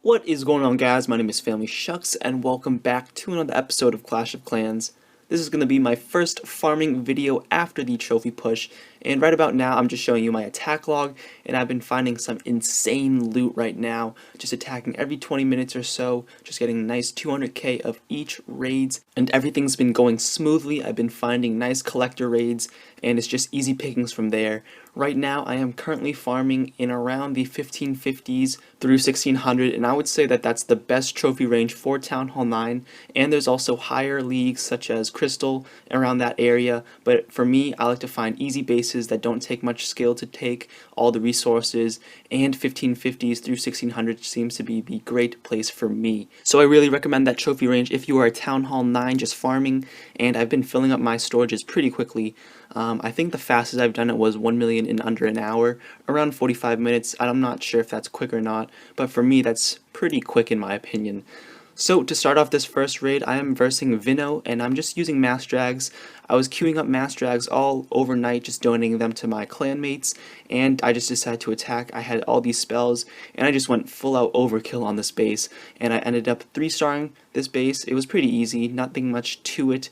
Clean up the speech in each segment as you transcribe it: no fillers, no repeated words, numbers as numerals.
What is going on, guys? My name is Phamily Shucks and welcome back to another episode of Clash of Clans. This is going to be my first farming video after the trophy push, and right about now I'm just showing you my attack log, and I've been finding some insane loot right now, just attacking every 20 minutes or so, just getting a nice 200k of each raids, and everything's been going smoothly. I've been finding nice collector raids, and it's just easy pickings from there. Right now I am currently farming in around the 1550s through 1600, and I would say that that's the best trophy range for Town Hall 9, and there's also higher leagues such as Crystal around that area, but for me I like to find easy bases that don't take much skill to take all the resources, and 1550s through 1600 seems to be the great place for me. So I really recommend that trophy range if you are a Town Hall 9 just farming, and I've been filling up my storages pretty quickly. I think the fastest I've done it was 1 million in under an hour, around 45 minutes. I'm not sure if that's quick or not, but for me that's pretty quick in my opinion. So to start off this first raid, I am versing Vino, and I'm just using mass drags. I was queuing up mass drags all overnight, just donating them to my clanmates, and I just decided to attack. I had all these spells, and I just went full out overkill on this base, and I ended up 3-starring this base. It was pretty easy, nothing much to it.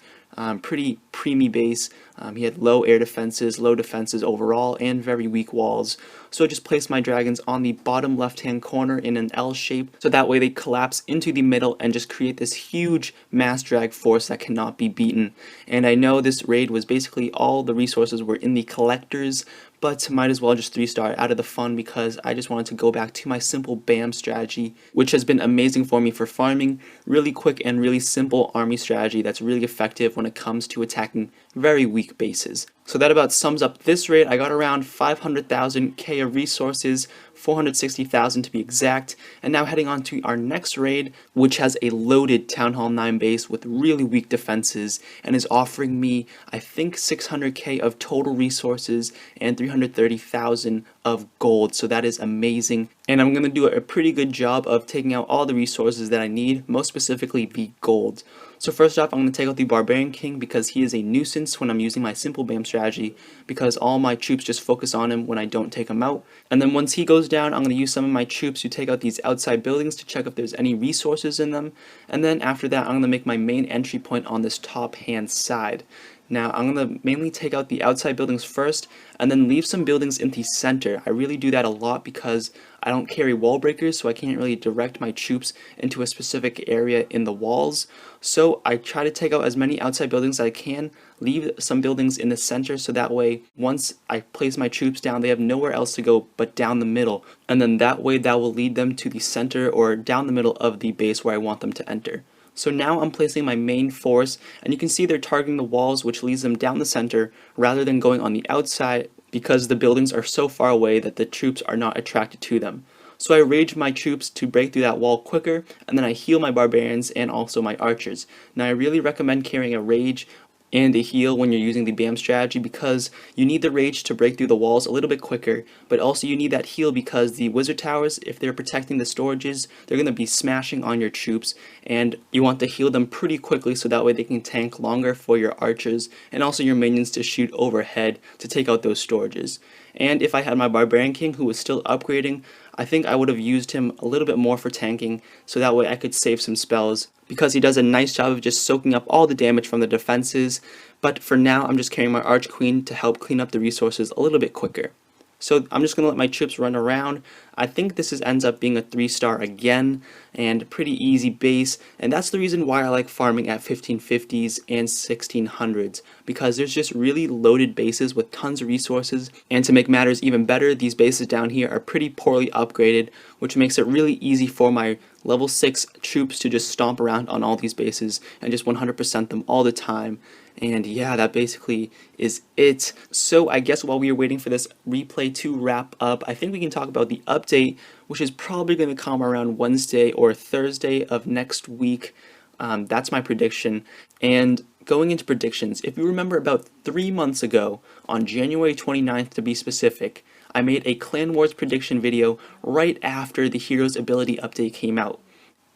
Pretty preemie base. He had low air defenses, low defenses overall, and very weak walls. So I just placed my dragons on the bottom left hand corner in an L shape, so that way they collapse into the middle and just create this huge mass drag force that cannot be beaten. And I know this raid was basically all the resources were in the collectors, but might as well just 3-star out of the fun because I just wanted to go back to my simple BAM strategy, which has been amazing for me for farming. Really quick and really simple army strategy that's really effective when it comes to attacking very weak bases. So that about sums up this raid. I got around 500,000k of resources, 460,000 to be exact, and now heading on to our next raid, which has a loaded Town Hall 9 base with really weak defenses and is offering me, I think, 600k of total resources and 330,000 of gold, so that is amazing. And I'm going to do a pretty good job of taking out all the resources that I need, most specifically the gold. So first off, I'm going to take out the Barbarian King because he is a nuisance when I'm using my simple BAM strategy, because all my troops just focus on him when I don't take him out. And then once he goes down, I'm going to use some of my troops to take out these outside buildings to check if there's any resources in them. And then after that, I'm going to make my main entry point on this top hand side. Now I'm going to mainly take out the outside buildings first and then leave some buildings in the center. I really do that a lot because I don't carry wall breakers, so I can't really direct my troops into a specific area in the walls. So I try to take out as many outside buildings as I can, leave some buildings in the center, so that way once I place my troops down, they have nowhere else to go but down the middle, and then that way that will lead them to the center or down the middle of the base where I want them to enter. So now I'm placing my main force, and you can see they're targeting the walls, which leads them down the center rather than going on the outside, because the buildings are so far away that the troops are not attracted to them. So I rage my troops to break through that wall quicker, and then I heal my barbarians and also my archers. Now I really recommend carrying a rage and a heal when you're using the BAM strategy, because you need the rage to break through the walls a little bit quicker, but also you need that heal because the wizard towers, if they're protecting the storages, they're going to be smashing on your troops, and you want to heal them pretty quickly so that way they can tank longer for your archers and also your minions to shoot overhead to take out those storages. And if I had my Barbarian King who was still upgrading, I think I would have used him a little bit more for tanking, so that way I could save some spells, because he does a nice job of just soaking up all the damage from the defenses. But for now, I'm just carrying my Arch Queen to help clean up the resources a little bit quicker. So I'm just going to let my troops run around. I think this ends up being a 3-star again, and a pretty easy base, and that's the reason why I like farming at 1550s and 1600s, because there's just really loaded bases with tons of resources, and to make matters even better, these bases down here are pretty poorly upgraded, which makes it really easy for my level 6 troops to just stomp around on all these bases and just 100% them all the time. And yeah, that basically is it. So I guess while we are waiting for this replay to wrap up, I think we can talk about the update, which is probably going to come around Wednesday or Thursday of next week. That's my prediction. And going into predictions, if you remember about 3 months ago, on January 29th to be specific, I made a Clan Wars prediction video right after the Hero's Ability update came out.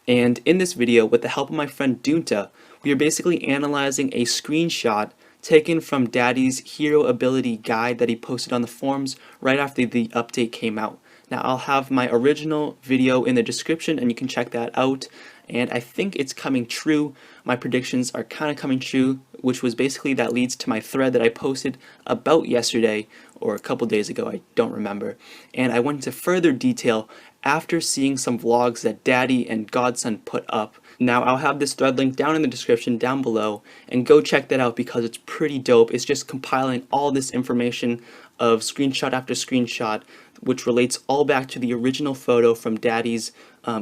And in this video, with the help of my friend Dunta, we are basically analyzing a screenshot taken from Daddy's Hero Ability guide that he posted on the forums right after the update came out. Now I'll have my original video in the description and you can check that out. And I think it's coming true. My predictions are kind of coming true, which was basically that leads to my thread that I posted about yesterday or a couple days ago, I don't remember. And I went into further detail after seeing some vlogs that Daddy and Godson put up. Now I'll have this thread linked down in the description down below, and go check that out because it's pretty dope. It's just compiling all this information of screenshot after screenshot, which relates all back to the original photo from Daddy's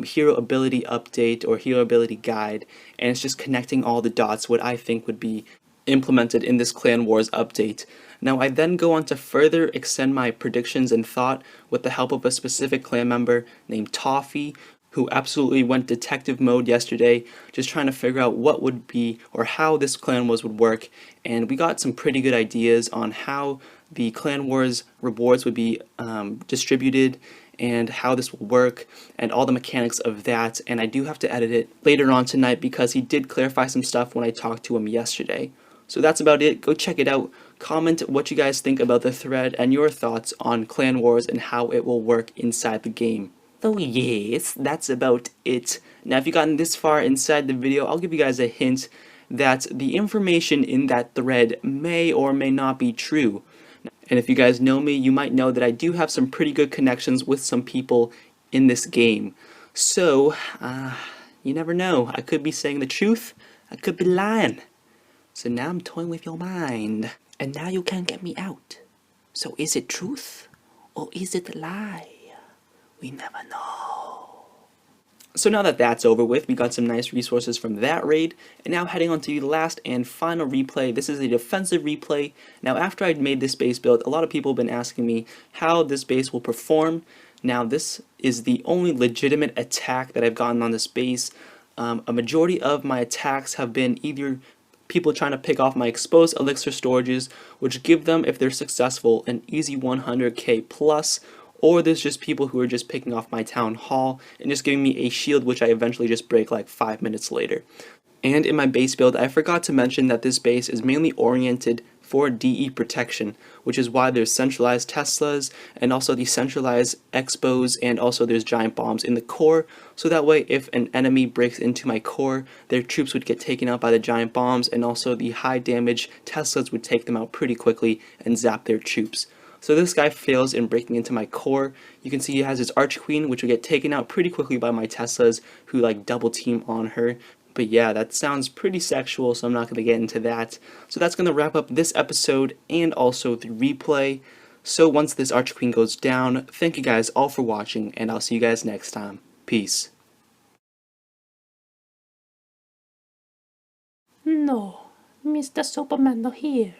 hero ability update or hero ability guide, and it's just connecting all the dots what I think would be implemented in this Clan Wars update. Now I then go on to further extend my predictions and thought with the help of a specific clan member named Toffee, who absolutely went detective mode yesterday, just trying to figure out what would be or how this Clan Wars would work, and we got some pretty good ideas on how the Clan Wars rewards would be distributed and how this will work and all the mechanics of that. And I do have to edit it later on tonight because he did clarify some stuff when I talked to him yesterday. So that's about it. Go check it out. Comment what you guys think about the thread and your thoughts on Clan Wars and how it will work inside the game. So yes, that's about it. Now if you've gotten this far inside the video, I'll give you guys a hint that the information in that thread may or may not be true. And if you guys know me, you might know that I do have some pretty good connections with some people in this game. So, you never know. I could be saying the truth, I could be lying. So now I'm toying with your mind. And now you can't get me out. So is it truth or is it a lie? We never know. So now that that's over with, we got some nice resources from that raid, and now heading on to the last and final replay. This is a defensive replay. Now after I'd made this base build, a lot of people have been asking me how this base will perform. Now this is the only legitimate attack that I've gotten on this base. A majority of my attacks have been either people trying to pick off my exposed elixir storages, which give them, if they're successful, an easy 100k plus, or there's just people who are just picking off my town hall and just giving me a shield which I eventually just break like 5 minutes later. And in my base build, I forgot to mention that this base is mainly oriented for DE protection, which is why there's centralized Teslas and also decentralized expos, and also there's giant bombs in the core, so that way if an enemy breaks into my core, their troops would get taken out by the giant bombs, and also the high damage Teslas would take them out pretty quickly and zap their troops. So this guy fails in breaking into my core. You can see he has his Archqueen, which will get taken out pretty quickly by my Teslas, who like double team on her. But yeah, that sounds pretty sexual, so I'm not going to get into that. So that's going to wrap up this episode and also the replay. So once this Archqueen goes down, thank you guys all for watching, and I'll see you guys next time. Peace. No, Mr. Superman not here.